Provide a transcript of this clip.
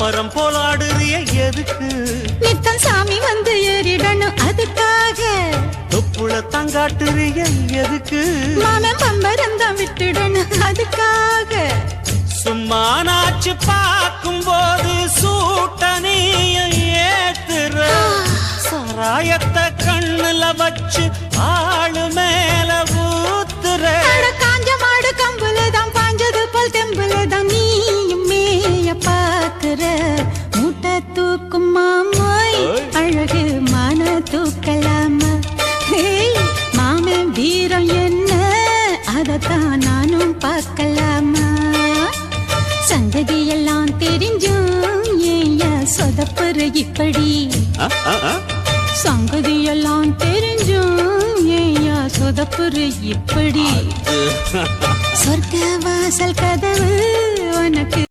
பம்பரம் போலாடுறிய எதுக்கு? நித்தம் சாமி வந்து ஏறிடணும் அதுக்காக. தொப்புள தங்காட்டுறிய எதுக்கு? மாமன் பம்பரம் தான் விட்டுடணும் அதுக்காக. சும்மா நாச்சு பார்க்கும் போது சூட்டனைய ஏத்துற சாராயத்தை கண்ணுல வச்சு ஆளு மேல ஊத்துற. காஞ்ச மாடு கம்புலதான் பாஞ்சது போல் தெம்புலதான் நீயும் மேய பாக்குற. மூட்டை தூக்கும் மாமாய் அழகு மான தூக்கலாமா? மாமன் வீரம் என்ன அதத்தான் நானும் பார்க்கலாமா? சங்கதி எல்லாம் தெரிஞ்சும் ஏயா சொதப்புற இப்படி? சங்கதி எல்லாம் தெரிஞ்சும் ஏயா சொதப்புற இப்படி? சொர்க்க வாசல் கதவு உனக்கு